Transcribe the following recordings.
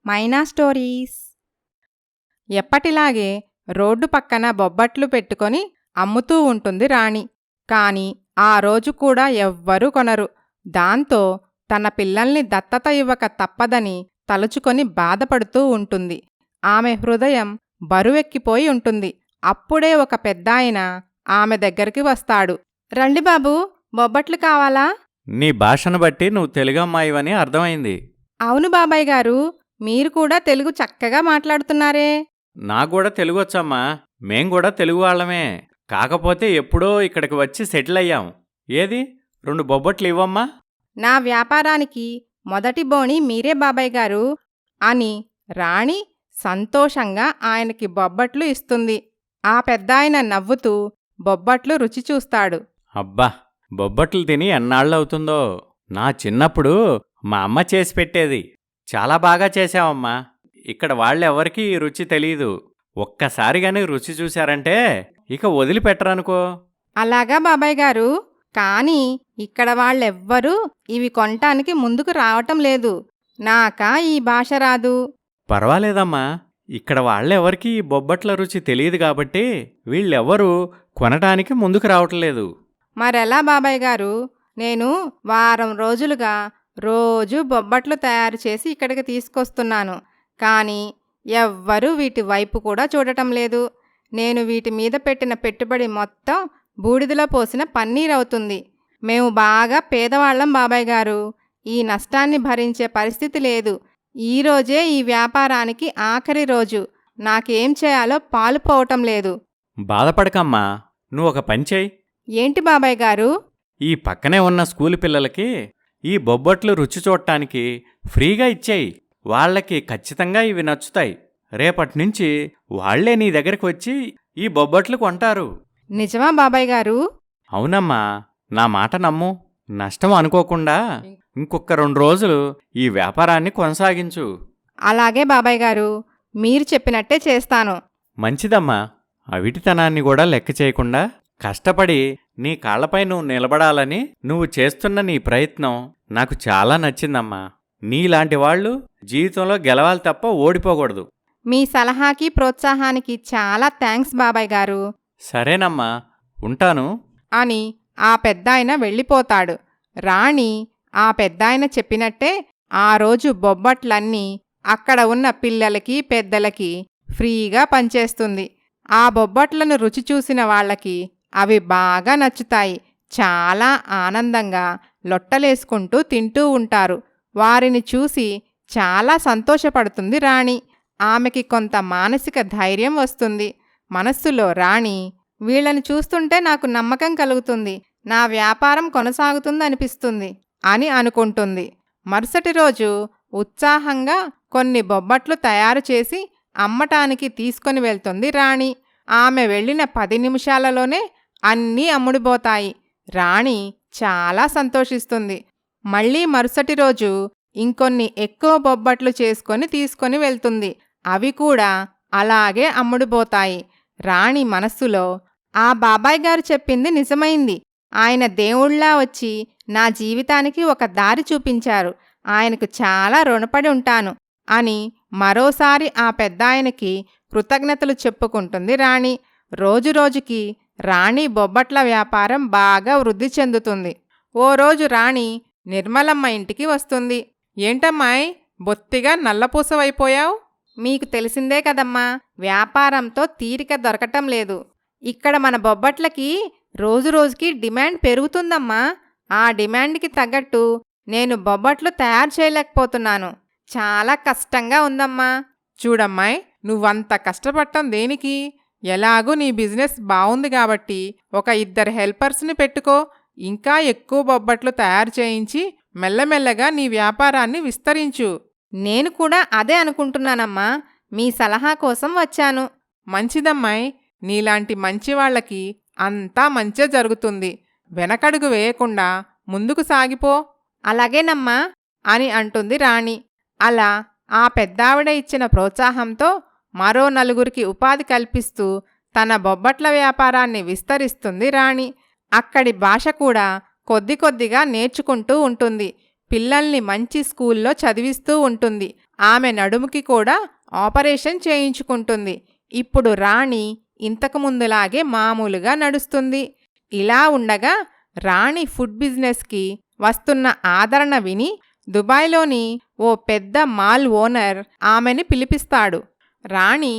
మైనా stories. ఎప్పటిలాగే road పక్కన బొబ్బట్లు పెట్టుకొని అమ్ముతూ ఉంటుంది రాణి. కాని ఆ రోజు కూడా ఎవ్వరూ కొనరు. దాంతో తన పిల్లల్ని దత్తత ఇవ్వక తప్పదని తలుచుకొని బాధపడుతూ ఉంటుంది. ఆమె హృదయం బరువెక్కిపోయి ఉంటుంది. అప్పుడే ఒక పెద్దాయన ఆమె దగ్గరికి వస్తాడు. రండి బాబూ, బొబ్బట్లు కావాలా? నీ భాషను బట్టి నువ్వు తెలుగమ్మాయివని అర్థమైంది. అవును బాబాయ్ గారు, మీరు కూడా తెలుగు చక్కగా మాట్లాడుతున్నారే. నాకూడా తెలుగొచ్చమ్మా. మేం కూడా తెలుగు వాళ్ళమే. కాకపోతే ఎప్పుడో ఇక్కడికి వచ్చి సెటిల్ అయ్యాం. ఏది 2 బొబ్బట్లు ఇవ్వమ్మా. నా వ్యాపారానికి మొదటి బోణి మీరే బాబాయ్ గారు అని రాణి సంతోషంగా ఆయనకి బొబ్బట్లు ఇస్తుంది. ఆ పెద్దాయన నవ్వుతూ బొబ్బట్లు రుచి చూస్తాడు. అబ్బా, బొబ్బట్లు తిని ఎన్నాళ్ళవుతుందో. నా చిన్నప్పుడు మా అమ్మ చేసి పెట్టేది. చాలా బాగా చేశావమ్మా. ఇక్కడ వాళ్ళెవరికీ ఈ రుచి తెలీదు. ఒక్కసారిగాని రుచి చూశారంటే ఇక వదిలిపెట్టరనుకో. అలాగా బాబాయ్ గారు, కానీ ఇక్కడ వాళ్ళెవ్వరూ ఇవి కొనటానికి ముందుకు రావటం లేదు. నాకా ఈ భాష రాదు. పర్వాలేదమ్మా. ఇక్కడ వాళ్ళెవరికీ ఈ బొబ్బట్ల రుచి తెలియదు కాబట్టి వీళ్ళెవ్వరూ కొనటానికి ముందుకు రావట్లేదు. మరెలా బాబాయ్ గారు? నేను వారం రోజులుగా రోజూ బొబ్బట్లు తయారు చేసి ఇక్కడికి తీసుకొస్తున్నాను. కానీ ఎవ్వరూ వీటి వైపు కూడా చూడటం లేదు. నేను వీటి మీద పెట్టిన పెట్టుబడి మొత్తం బూడిదలో పోసిన పన్నీరవుతుంది. మేము బాగా పేదవాళ్లం బాబాయ్ గారు. ఈ నష్టాన్ని భరించే పరిస్థితి లేదు. ఈరోజే ఈ వ్యాపారానికి ఆఖరి రోజు. నాకేం చేయాలో పాలుపోవటం లేదు. బాధపడకమ్మా. నువ్వొక పని చెయ్యి. ఏంటి బాబాయ్ గారు? ఈ పక్కనే ఉన్న స్కూలు పిల్లలకి ఈ బొబ్బట్లు రుచి చూడటానికి ఫ్రీగా ఇచ్చేయి. వాళ్ళకి ఖచ్చితంగా ఇవి నచ్చుతాయి. రేపట్నుంచి వాళ్లే నీ దగ్గరికి వచ్చి ఈ బొబ్బట్లు కొంటారు. నిజమా బాబాయ్ గారు? అవునమ్మా, నా మాట నమ్ము. నష్టం అనుకోకుండా ఇంకొక 2 రోజులు ఈ వ్యాపారాన్ని కొనసాగించు. అలాగే బాబాయ్ గారు, మీరు చెప్పినట్టే చేస్తాను. మంచిదమ్మా. అవిటితనాన్ని కూడా లెక్క చేయకుండా కష్టపడి నీ కాళ్లపై నువ్వు నిలబడాలని నువ్వు చేస్తున్న నీ ప్రయత్నం నాకు చాలా నచ్చిందమ్మా. నీలాంటి వాళ్ళు జీవితంలో గెలవాలి తప్ప ఓడిపోకూడదు. మీ సలహాకి ప్రోత్సాహానికి చాలా థ్యాంక్స్ బాబాయ్ గారు. సరేనమ్మా, ఉంటాను అని ఆ పెద్దాయన వెళ్ళిపోతాడు. రాణి ఆ పెద్దాయన చెప్పినట్టే ఆ రోజు బొబ్బట్లన్నీ అక్కడ ఉన్న పిల్లలకి పెద్దలకి ఫ్రీగా పంచేస్తుంది. ఆ బొబ్బట్లను రుచి చూసిన వాళ్ళకి అవి బాగా నచ్చుతాయి. చాలా ఆనందంగా లొట్టలేసుకుంటూ తింటూ ఉంటారు. వారిని చూసి చాలా సంతోషపడుతుంది రాణి. ఆమెకి కొంత మానసిక ధైర్యం వస్తుంది. మనస్సులో రాణి, వీళ్ళని చూస్తుంటే నాకు నమ్మకం కలుగుతుంది, నా వ్యాపారం కొనసాగుతుందనిపిస్తుంది అని అనుకుంటుంది. మరుసటి రోజు ఉత్సాహంగా కొన్ని బొబ్బట్లు తయారు చేసి అమ్మటానికి తీసుకొని వెళ్తుంది రాణి. ఆమె వెళ్ళిన 10 నిమిషాలలోనే అన్నీ అమ్ముడుపోతాయి. రాణి చాలా సంతోషిస్తుంది. మళ్ళీ మరుసటి రోజు ఇంకొన్ని ఎక్కువ బొబ్బట్లు చేసుకొని తీసుకొని వెళ్తుంది. అవి కూడా అలాగే అమ్ముడుపోతాయి. రాణి మనస్సులో, ఆ బాబాయ్ గారు చెప్పింది నిజమైంది. ఆయన దేవుళ్లా వచ్చి నా జీవితానికి ఒక దారి చూపించారు. ఆయనకు చాలా రుణపడి ఉంటాను అని మరోసారి ఆ పెద్దాయనకి కృతజ్ఞతలు చెప్పుకుంటుంది రాణి. రోజురోజుకి రాణి బొబ్బట్ల వ్యాపారం బాగా వృద్ధి చెందుతుంది. ఓ రోజు రాణి నిర్మలమ్మ ఇంటికి వస్తుంది. ఏంటమ్మాయ్, బొత్తిగా నల్లపూసవైపోయావు? మీకు తెలిసిందే కదమ్మా, వ్యాపారంతో తీరిక దొరకటం లేదు. ఇక్కడ మన బొబ్బట్లకి రోజురోజుకి డిమాండ్ పెరుగుతుందమ్మా. ఆ డిమాండ్కి తగ్గట్టు నేను బొబ్బట్లు తయారు చేయలేకపోతున్నాను. చాలా కష్టంగా ఉందమ్మా. చూడమ్మాయ్, నువ్వంత కష్టపడటం దేనికి? ఎలాగూ నీ బిజినెస్ బావుంది కాబట్టి ఒక 2 హెల్పర్స్ని పెట్టుకో. ఇంకా ఎక్కువ బొబ్బట్లు తయారు చేయించి మెల్లమెల్లగా నీ వ్యాపారాన్ని విస్తరించు. నేను కూడా అదే అనుకుంటున్నానమ్మా. మీ సలహా కోసం వచ్చాను. మంచిదమ్మాయ్, నీలాంటి మంచివాళ్లకి అంతా మంచే జరుగుతుంది. వెనకడుగు వేయకుండా ముందుకు సాగిపో. అలాగేనమ్మా అని అంటుంది రాణి. అలా ఆ పెద్దావిడ ఇచ్చిన ప్రోత్సాహంతో మరో 4గురికి ఉపాధి కల్పిస్తూ తన బొబ్బట్ల వ్యాపారాన్ని విస్తరిస్తుంది రాణి. అక్కడి భాష కూడా కొద్ది కొద్దిగా నేర్చుకుంటూ ఉంటుంది. పిల్లల్ని మంచి స్కూల్లో చదివిస్తూ ఉంటుంది. ఆమె నడుముకి కూడా ఆపరేషన్ చేయించుకుంటుంది. ఇప్పుడు రాణి ఇంతకుముందులాగే మామూలుగా నడుస్తుంది. ఇలా ఉండగా రాణి ఫుడ్ బిజినెస్కి వస్తున్న ఆదరణ విని దుబాయ్లోని ఓ పెద్ద మాల్ ఓనర్ ఆమెని పిలిపిస్తాడు. రాణి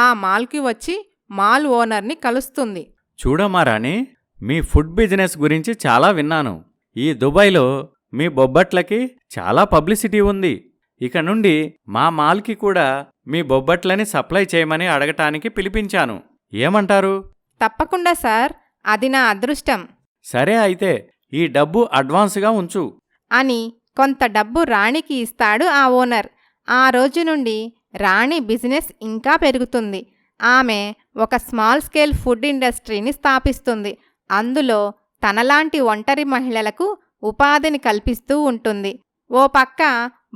ఆ మాల్కి వచ్చి మాల్ ఓనర్ని కలుస్తుంది. చూడమ్మా రాణి, మీ ఫుడ్ బిజినెస్ గురించి చాలా విన్నాను. ఈ దుబాయ్లో మీ బొబ్బట్లకి చాలా పబ్లిసిటీ ఉంది. ఇక నుండి మా మాల్కి కూడా మీ బొబ్బట్లని సప్లై చేయమని అడగటానికి పిలిపించాను. ఏమంటారు? తప్పకుండా సార్, అది నా అదృష్టం సరే అయితే ఈ డబ్బు అడ్వాన్స్గా ఉంచు అని కొంత డబ్బు రాణికి ఇస్తాడు ఆ ఓనర్. ఆ రోజు నుండి రాణి బిజినెస్ ఇంకా పెరుగుతుంది. ఆమె ఒక స్మాల్ స్కేల్ ఫుడ్ ఇండస్ట్రీని స్థాపిస్తుంది. అందులో తనలాంటి ఒంటరి మహిళలకు ఉపాధిని కల్పిస్తూ ఉంటుంది. ఓ పక్క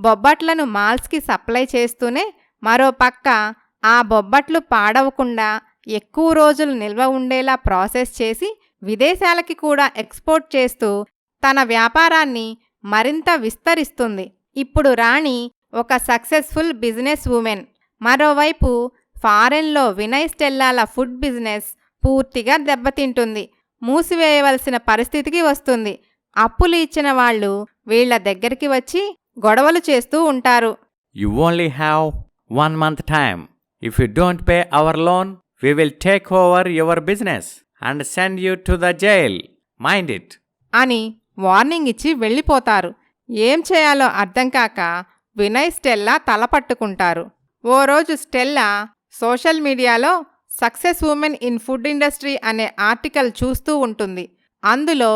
బొబ్బట్లను మాల్స్కి సప్లై చేస్తూనే మరో పక్క ఆ బొబ్బట్లు పాడవకుండా ఎక్కువ రోజులు నిల్వ ఉండేలా ప్రాసెస్ చేసి విదేశాలకి కూడా ఎక్స్పోర్ట్ చేస్తూ తన వ్యాపారాన్ని మరింత విస్తరిస్తుంది. ఇప్పుడు రాణి ఒక సక్సెస్ఫుల్ బిజినెస్ ఉమెన్. మరోవైపు ఫారెన్లో వినయ్ స్టెల్లాల ఫుడ్ బిజినెస్ పూర్తిగా దెబ్బతింటుంది. మూసివేయవలసిన పరిస్థితికి వస్తుంది. అప్పులు ఇచ్చిన వాళ్ళు వీళ్ల దగ్గరికి వచ్చి గొడవలు చేస్తూ ఉంటారు. You only have 1 month time. If you don't pay our loan, we will take over your business and send you to the jail. Mind it. అని వార్నింగ్ ఇచ్చి వెళ్ళిపోతారు. ఏం చేయాలో అర్థం కాక వినయ్ స్టెల్లా తలపట్టుకుంటారు. ఓ రోజు స్టెల్లా సోషల్ మీడియాలో success women in food industry అనే ఆర్టికల్ చూస్తూ ఉంటుంది. అందులో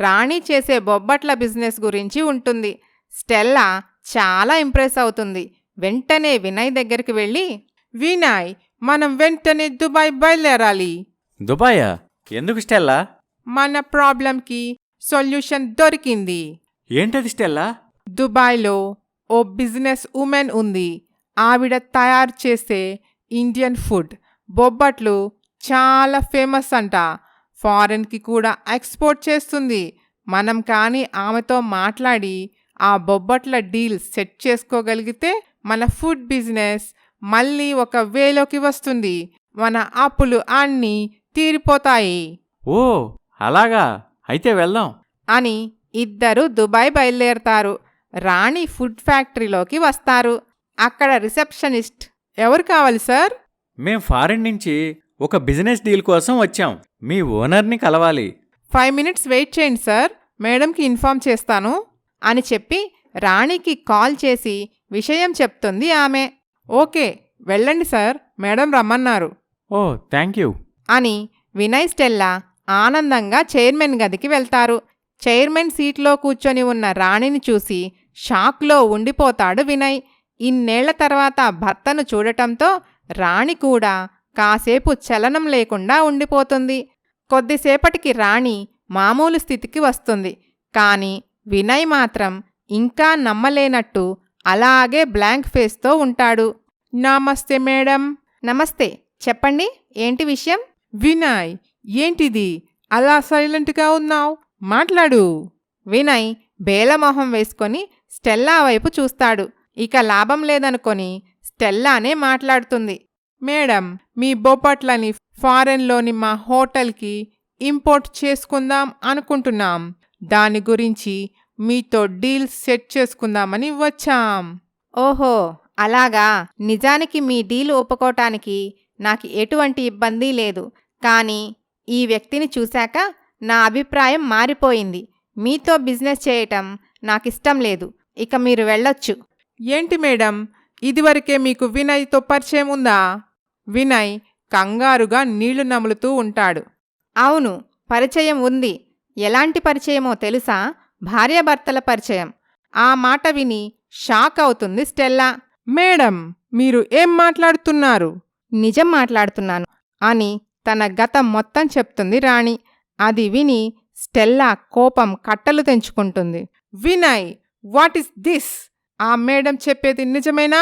రాణి చేసే బొబ్బట్ల బిజినెస్ గురించి ఉంటుంది. స్టెల్లా చాలా ఇంప్రెస్ అవుతుంది. వెంటనే వినయ్ దగ్గరికి వెళ్ళి, వినయ్, మనం వెంటనే దుబాయ్ బయలుదేరాలి. దుబాయా? ఎందుకు స్టెల్లా? మన ప్రాబ్లంకి సొల్యూషన్ దొరికింది. ఏంటది స్టెల్లా? దుబాయ్లో ఓ బిజినెస్ ఉమెన్ ఉంది. ఆవిడ తయారు చేసే ఇండియన్ ఫుడ్ బొబ్బట్లు చాలా ఫేమస్ అంట. ఫారెన్కి కూడా ఎక్స్పోర్ట్ చేస్తుంది. మనం కానీ ఆమెతో మాట్లాడి ఆ బొబ్బట్ల డీల్ సెట్ చేసుకోగలిగితే మన ఫుడ్ బిజినెస్ మళ్ళీ ఒక వేలోకి వస్తుంది. మన అప్పులు అన్నీ తీరిపోతాయి. ఓ అలాగా, అయితే వెళ్దాం అని ఇద్దరు దుబాయ్ బయలుదేరతారు. రాణి ఫుడ్ ఫ్యాక్టరీలోకి వస్తారు. అక్కడ రిసెప్షనిస్ట్, ఎవరు కావాలి సార్? మేం ఫారిన్ నుంచి ఒక బిజినెస్ డీల్ కోసం వచ్చాం. మీ ఓనర్ని కలవాలి. 5 మినిట్స్ వెయిట్ చేయండి సార్, మేడంకి ఇన్ఫార్మ్ చేస్తాను అని చెప్పి రాణికి కాల్ చేసి విషయం చెప్తుంది ఆమె. ఓకే, వెళ్ళండి సార్, మేడం రమ్మన్నారు ఓ థ్యాంక్ యూ అని వినయ్ స్టెల్లా ఆనందంగా చైర్మన్ గదికి వెళ్తారు. చైర్మన్ సీట్లో కూర్చొని ఉన్న రాణిని చూసి షాక్లో ఉండిపోతాడు వినయ్. ఇన్నేళ్ల తర్వాత భర్తను చూడటంతో రాణి కూడా కాసేపు చలనం లేకుండా ఉండిపోతుంది. కొద్దిసేపటికి రాణి మామూలు స్థితికి వస్తుంది. కాని వినయ్ మాత్రం ఇంకా నమ్మలేనట్టు అలాగే బ్లాంక్ ఫేస్తో ఉంటాడు. నమస్తే మేడం. నమస్తే, చెప్పండి, ఏంటి విషయం? వినయ్, ఏంటిది అలా సైలెంట్గా ఉన్నావు? మాట్లాడు. వినయ్ బేలమొహం వేసుకొని స్టెల్లా వైపు చూస్తాడు. ఇక లాభం లేదనుకొని స్టెల్లానే మాట్లాడుతుంది. మేడం, మీ బొబ్బట్లని ఫారెన్లోని మా హోటల్కి ఇంపోర్ట్ చేసుకుందాం అనుకుంటున్నాం. దాని గురించి మీతో డీల్ సెట్ చేసుకుందామని వచ్చాం. ఓహో అలాగా. నిజానికి మీ డీల్ ఒప్పుకోటానికి నాకు ఎటువంటి ఇబ్బంది లేదు. కానీ ఈ వ్యక్తిని చూశాక నా అభిప్రాయం మారిపోయింది. మీతో బిజినెస్ చేయటం నాకిష్టం లేదు. ఇక మీరు వెళ్ళొచ్చు. ఏంటి మేడం, ఇదివరకే మీకు వినయ్తో పరిచయం ఉందా? వినయ్ కంగారుగా నీళ్లు నములుతూ ఉంటాడు. అవును, పరిచయం ఉంది. ఎలాంటి పరిచయమో తెలుసా? భార్యాభర్తల పరిచయం. ఆ మాట విని షాక్ అవుతుంది స్టెల్లా. మేడం, మీరు ఏం మాట్లాడుతున్నారు? నిజం మాట్లాడుతున్నాను అని తన గతం మొత్తం చెప్తుంది రాణి. అది విని స్టెల్లా కోపం కట్టలు తెంచుకుంటుంది. Vinay, what is this? ఆ మేడం చెప్పేది నిజమేనా?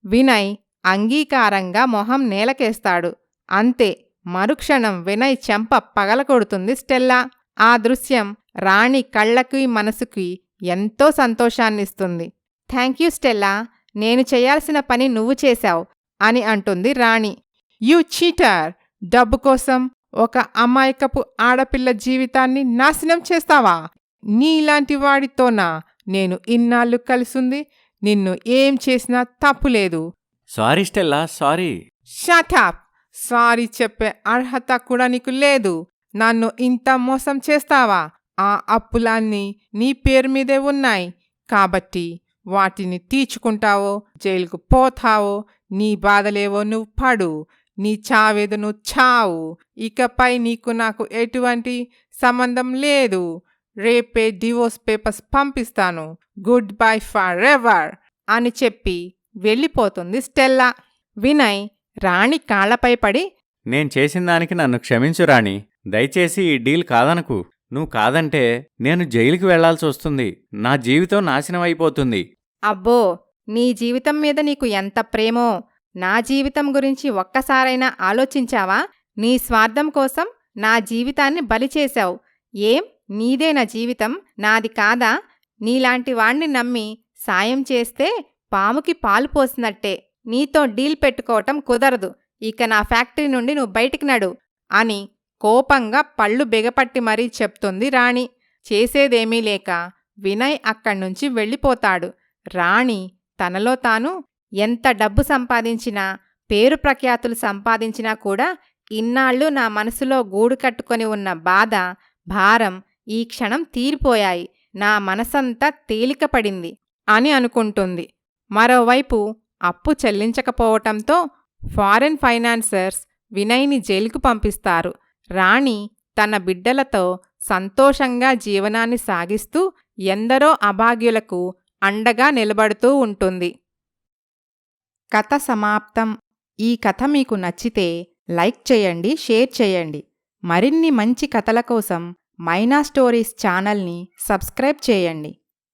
వినయ్ అంగీకారంగా మొహం నేలకేస్తాడు. అంతే, మరుక్షణం వినయ్ చెంప పగలకొడుతుంది స్టెల్లా. ఆ దృశ్యం రాణి కళ్ళకి మనసుకి ఎంతో సంతోషాన్నిస్తుంది. థ్యాంక్ యూ స్టెల్లా, నేను చేయాల్సిన పని నువ్వు చేశావు అని అంటుంది రాణి. You cheater! డబ్బు కోసం ఒక అమాయకపు ఆడపిల్ల జీవితాన్ని నాశనం చేస్తావా? నీలాంటి వాడితోనా నేను ఇన్నాళ్ళు కలిసుంది? నిన్ను ఏం చేసినా తప్పులేదు. Sorry Stella, sorry. Shut up! Sorry చెప్పే అర్హత కూడా నీకు లేదు. నన్ను ఇంత మోసం చేస్తావా? ఆ అప్పులన్నీ నీ పేరు మీదే ఉన్నాయి కాబట్టి వాటిని తీర్చుకుంటావో జైలుకు పోతావో, నీ బాధలేవో నువ్వు పడు, నీ చావేదో నువ్వు చావు. ఇకపై నీకు నాకు ఎటువంటి సంబంధం లేదు. రేపే డివోర్స్ పేపర్స్ పంపిస్తాను. గుడ్ బై ఫర్ ఎవర్ అని చెప్పి వెళ్ళిపోతుంది స్టెల్లా. వినయ్ రాణి కాళ్లపై పడి, నేను చేసిన దానికి నన్ను క్షమించు రాణి. దయచేసి ఈ డీల్ కాదనకు. నువ్వు కాదంటే నేను జైలుకి వెళ్లాల్సి వస్తుంది. నా జీవితం నాశనం అయిపోతుంది. అబ్బో, నీ జీవితం మీద నీకు ఎంత ప్రేమో! నా జీవితం గురించి ఒక్కసారైనా ఆలోచించావా? నీ స్వార్థం కోసం నా జీవితాన్ని బలి చేశావు. ఏం, నీదే నా జీవితం, నాది కాదా? నీలాంటి వాణ్ణి నమ్మి సాయం చేస్తే పాముకి పాలు పోసినట్టే. నీతో డీల్ పెట్టుకోవటం కుదరదు. ఇక నా ఫ్యాక్టరీ నుండి నువ్వు బయటికి నడు అని కోపంగా పళ్ళు బిగపట్టి మరీ చెప్తుంది రాణి. చేసేదేమీ లేక వినయ్ అక్కడ్నుంచి వెళ్ళిపోతాడు. రాణి తనలో తాను ఎంత డబ్బు సంపాదించినా, పేరు ప్రఖ్యాతులు సంపాదించినా కూడా ఇన్నాళ్ళు నా మనసులో గూడు కట్టుకొని ఉన్న బాధ, భారం ఈ క్షణం తీరిపోయాయి. నా మనసంతా తేలికపడింది అని అనుకుంటుంది. మరోవైపు అప్పు చెల్లించకపోవటంతో ఫారెన్ ఫైనాన్సర్స్ వినయ్ని జైలుకు పంపిస్తారు. రాణి తన బిడ్డలతో సంతోషంగా జీవనాన్ని సాగిస్తూ ఎందరో అభాగ్యులకు అండగా నిలబడుతూ ఉంటుంది. కథ సమాప్తం. ఈ కథ మీకు నచ్చితే లైక్ చేయండి, షేర్ చేయండి. మరిన్ని మంచి కథల కోసం మైనా స్టోరీస్ ఛానల్ని సబ్స్క్రైబ్ చేయండి.